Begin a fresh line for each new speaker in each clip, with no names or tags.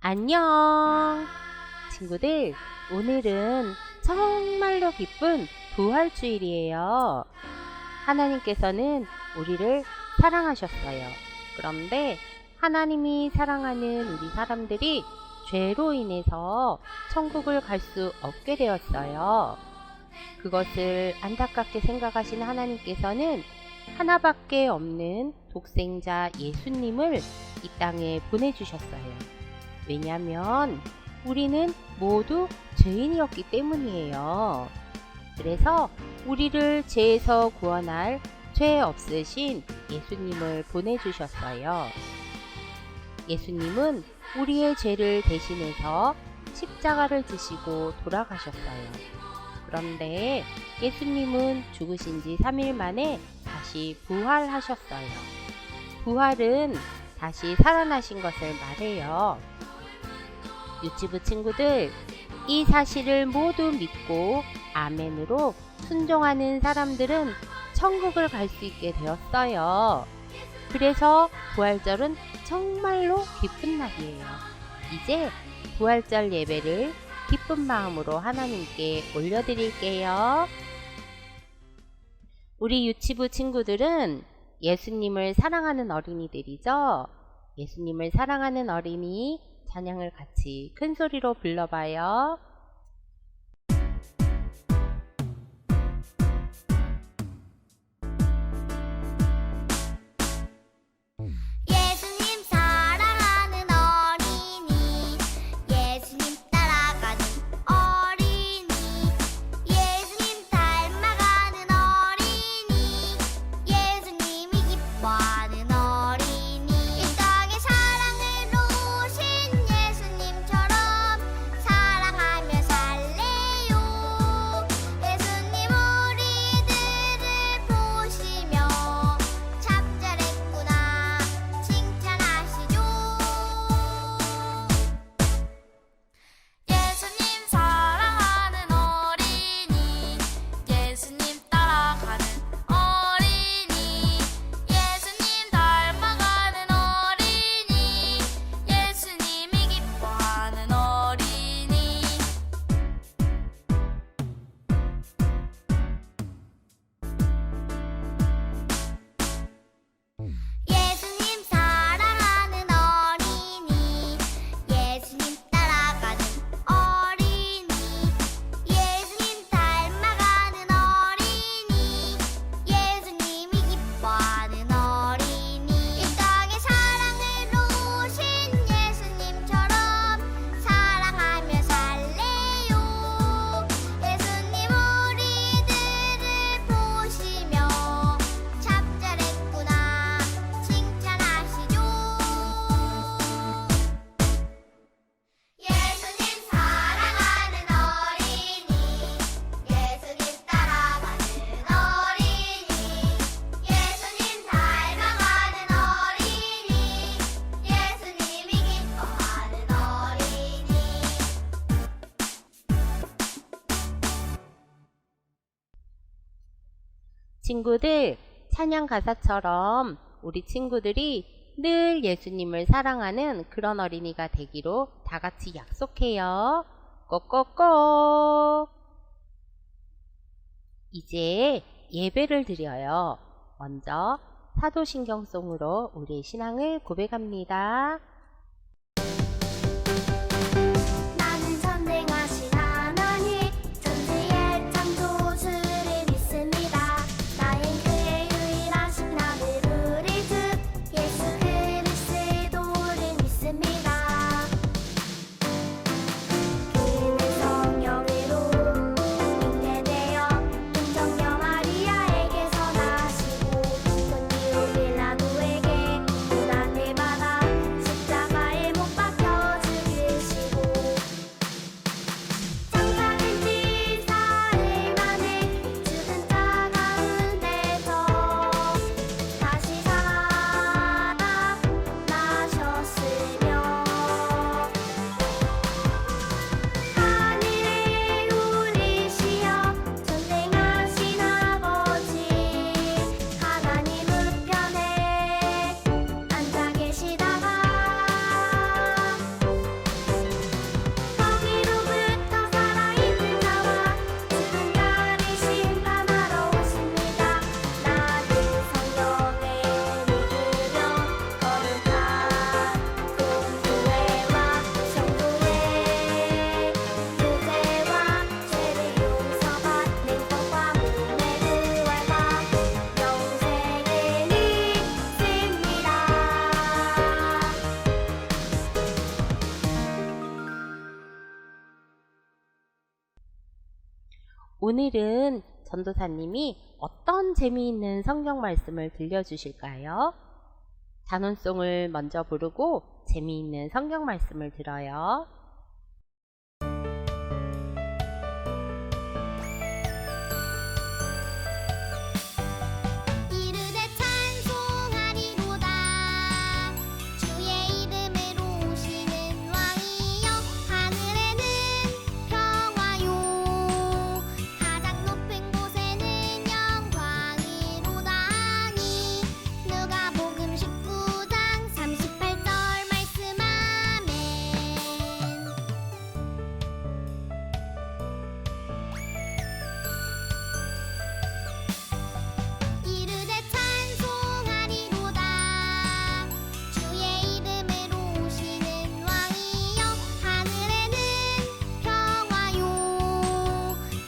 안녕! 친구들, 오늘은 정말로 기쁜 부활주일이에요. 하나님께서는 우리를 사랑하셨어요. 그런데 하나님이 사랑하는 우리 사람들이 죄로 인해서 천국을 갈 수 없게 되었어요. 그것을 안타깝게 생각하신 하나님께서는 하나밖에 없는 독생자 예수님을 이 땅에 보내주셨어요. 왜냐하면 우리는 모두 죄인이었기 때문이에요. 그래서 우리를 죄에서 구원할 죄 없으신 예수님을 보내주셨어요. 예수님은 우리의 죄를 대신해서 십자가를 지시고 돌아가셨어요. 그런데 예수님은 죽으신 지 3일 만에 다시 부활하셨어요. 부활은 다시 살아나신 것을 말해요. 유치부 친구들, 이 사실을 모두 믿고 아멘으로 순종하는 사람들은 천국을 갈 수 있게 되었어요. 그래서 부활절은 정말로 기쁜 날이에요. 이제 부활절 예배를 기쁜 마음으로 하나님께 올려드릴게요. 우리 유치부 친구들은 예수님을 사랑하는 어린이들이죠. 예수님을 사랑하는 어린이 찬양을 같이 큰 소리로 불러봐요.
예수님 사랑하는 어린이, 예수님 따라가는 어린이, 예수님 닮아가는 어린이, 예수님이 기뻐하는 어린이. 이 땅에 사랑으로 오신 예수님처럼 사랑하며 살래요. 예수님 우리들을 보시며 참잘했구나 칭찬하시죠. 예수님 사랑하는 어린이, 예수님 따라가는 어린이, 예수님 닮아가는 어린이, 예수님이 기뻐하는 어린이. 예수님 사랑하는 어린이, 예수님 따라가는 어린이, 예수님 닮아가는 어린이, 예수님이 기뻐하는 어린이. 이 땅에 사랑으로 오신 예수님처럼 사랑하며 살래요. 예수님 우리들을 보시며 참잘했구나 칭찬하시죠. 예수님 사랑하는 어린이, 예수님 따라가는 어린이, 예수님 닮아가는 어린이, 예수님이 기뻐하는 어린이.
친구들, 찬양 가사처럼 우리 친구들이 늘 예수님을 사랑하는 그런 어린이가 되기로 다 같이 약속해요. 꼭꼭꼭! 이제 예배를 드려요. 먼저 사도신경송으로 우리의 신앙을 고백합니다.
나는 전능하신 하나님 존재의 창조주를 믿습니다. 나의 그의 유일하신 아들 우리 주 예수 그리스도를 믿습니다. 그는 성령으로 잉태되어 동정녀 마리아에게서 나시고 본디오 빌라도에게 고난을 받아
오늘은 전도사님이 어떤 재미있는 성경 말씀을 들려주실까요? 단원송을 먼저 부르고 재미있는 성경 말씀을 들어요.
이르되 찬송하리로다 주의 이름으로 오시는 왕이여 하늘에는 평화요 가장 높은 곳에는 영광이로다니 누가복음 19장 38절 말씀 아멘. 이르되 찬송하리로다 주의 이름으로 오시는 왕이여 하늘에는 평화요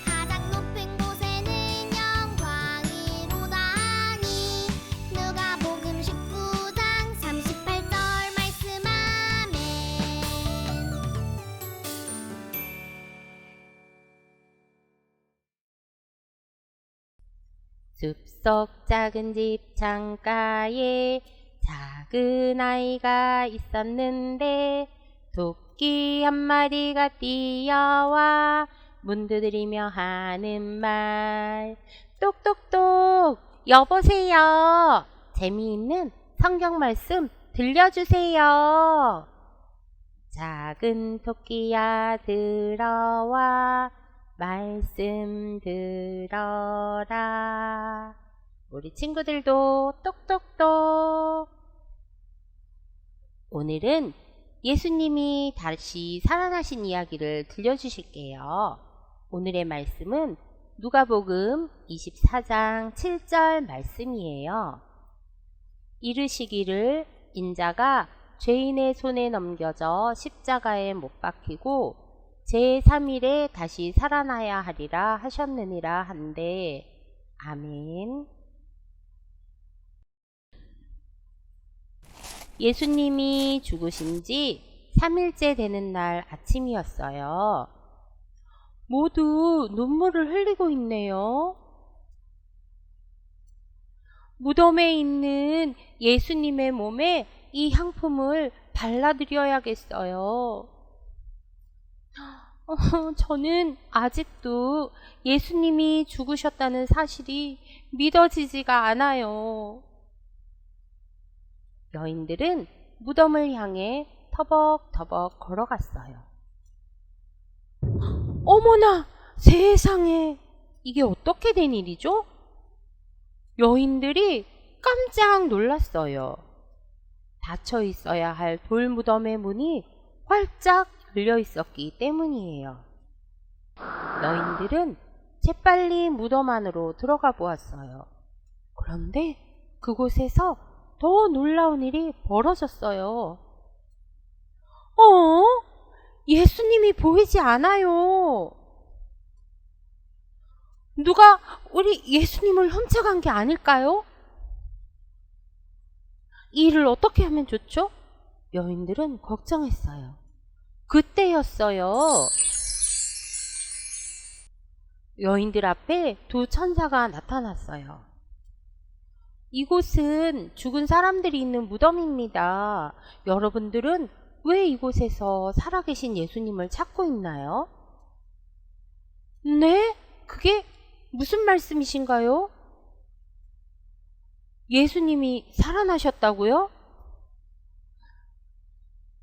가장 높은 곳에는 영광이로다니 누가복음 19장 38절 말씀 아멘.
숲속 작은 집 창가에 작은 아이가 있었는데 토끼 한 마리가 뛰어와 문 두드리며 하는 말 똑똑똑 여보세요. 재미있는 성경 말씀 들려주세요. 작은 토끼야 들어와 말씀 들어라. 우리 친구들도 똑똑똑. 오늘은 예수님이 다시 살아나신 이야기를 들려주실게요. 오늘의 말씀은 누가복음 24장 7절 말씀이에요. 이르시기를 인자가 죄인의 손에 넘겨져 십자가에 못 박히고 제3일에 다시 살아나야 하리라 하셨느니라 한데 아멘. 예수님이 죽으신 지 3일째 되는 날 아침이었어요. 모두 눈물을 흘리고 있네요. 무덤에 있는 예수님의 몸에 이 향품을 발라드려야겠어요. 저는 아직도 예수님이 죽으셨다는 사실이 믿어지지가 않아요. 여인들은 무덤을 향해 터벅터벅 걸어갔어요. 어머나 세상에, 이게 어떻게 된 일이죠? 여인들이 깜짝 놀랐어요. 닫혀 있어야 할 돌무덤의 문이 활짝 열려 있었기 때문이에요. 여인들은 재빨리 무덤 안으로 들어가 보았어요. 그런데 그곳에서 더 놀라운 일이 벌어졌어요. 예수님이 보이지 않아요. 누가 우리 예수님을 훔쳐간 게 아닐까요? 이 일을 어떻게 하면 좋죠? 여인들은 걱정했어요. 그때였어요. 여인들 앞에 두 천사가 나타났어요. 이곳은 죽은 사람들이 있는 무덤입니다. 여러분들은 왜 이곳에서 살아계신 예수님을 찾고 있나요? 네? 그게 무슨 말씀이신가요? 예수님이 살아나셨다고요?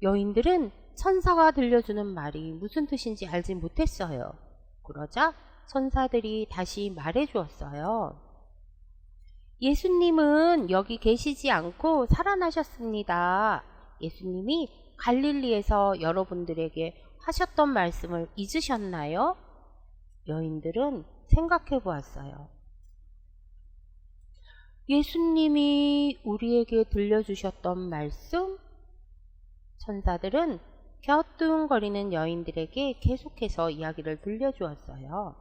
여인들은 천사가 들려주는 말이 무슨 뜻인지 알지 못했어요. 그러자 천사들이 다시 말해주었어요. 예수님은 여기 계시지 않고 살아나셨습니다. 예수님이 갈릴리에서 여러분들에게 하셨던 말씀을 잊으셨나요? 여인들은 생각해 보았어요. 예수님이 우리에게 들려주셨던 말씀? 천사들은 갸우뚱거리는 여인들에게 계속해서 이야기를 들려주었어요.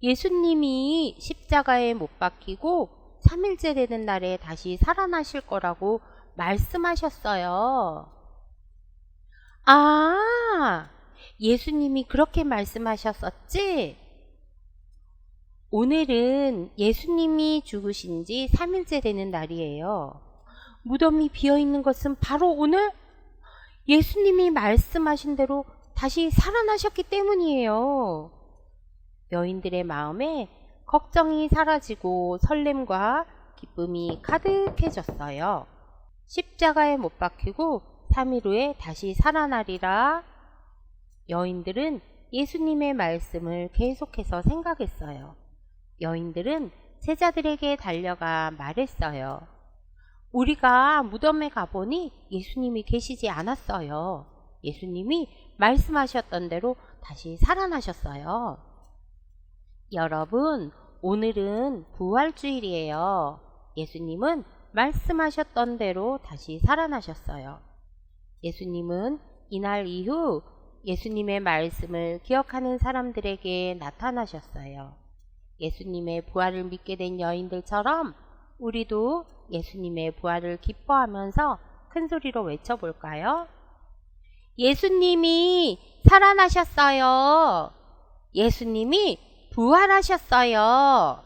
예수님이 십자가에 못 박히고 3일째 되는 날에 다시 살아나실 거라고 말씀하셨어요. 아, 예수님이 그렇게 말씀하셨었지? 오늘은 예수님이 죽으신 지 3일째 되는 날이에요. 무덤이 비어 있는 것은 바로 오늘 예수님이 말씀하신 대로 다시 살아나셨기 때문이에요. 여인들의 마음에 걱정이 사라지고 설렘과 기쁨이 가득해졌어요. 십자가에 못 박히고 3일 후에 다시 살아나리라. 여인들은 예수님의 말씀을 계속해서 생각했어요. 여인들은 제자들에게 달려가 말했어요. 우리가 무덤에 가보니 예수님이 계시지 않았어요. 예수님이 말씀하셨던 대로 다시 살아나셨어요. 여러분, 오늘은 부활주일이에요. 예수님은 말씀하셨던 대로 다시 살아나셨어요. 예수님은 이날 이후 예수님의 말씀을 기억하는 사람들에게 나타나셨어요. 예수님의 부활을 믿게 된 여인들처럼 우리도 예수님의 부활을 기뻐하면서 큰 소리로 외쳐볼까요? 예수님이 살아나셨어요. 예수님이 부활하셨어요.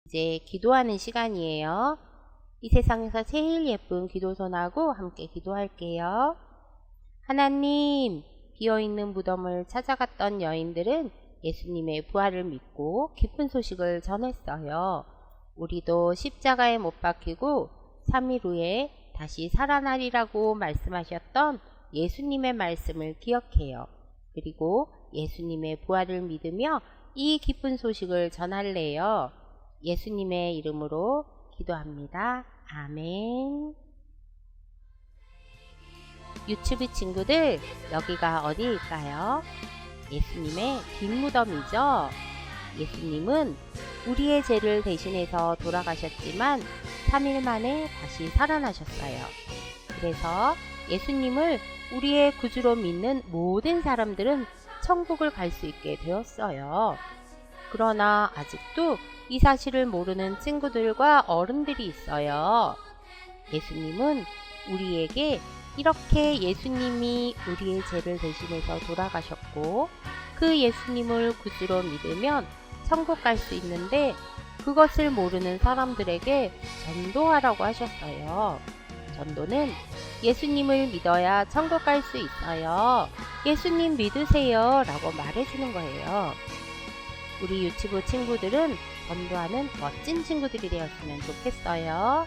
이제 기도하는 시간이에요. 이 세상에서 제일 예쁜 기도선하고 함께 기도할게요. 하나님, 비어있는 무덤을 찾아갔던 여인들은 예수님의 부활을 믿고 기쁜 소식을 전했어요. 우리도 십자가에 못 박히고 3일 후에 다시 살아나리라고 말씀하셨던 예수님의 말씀을 기억해요. 그리고 예수님의 부활을 믿으며 이 기쁜 소식을 전할래요. 예수님의 이름으로 기도합니다. 아멘. 유튜브 친구들, 여기가 어디일까요? 예수님의 뒷무덤이죠. 예수님은 우리의 죄를 대신해서 돌아가셨지만 3일 만에 다시 살아나셨어요. 그래서 예수님을 우리의 구주로 믿는 모든 사람들은 천국을 갈 수 있게 되었어요. 그러나 아직도 이 사실을 모르는 친구들과 어른들이 있어요. 예수님은 우리에게 이렇게 예수님이 우리의 죄를 대신해서 돌아가셨고 그 예수님을 구주로 믿으면 천국 갈 수 있는데 그것을 모르는 사람들에게 전도하라고 하셨어요. 전도는 예수님을 믿어야 천국 갈 수 있어요. 예수님 믿으세요 라고 말해주는 거예요. 우리 유치부 친구들은 전도하는 멋진 친구들이 되었으면 좋겠어요.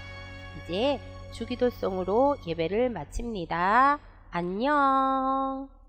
이제 주기도송으로 예배를 마칩니다. 안녕.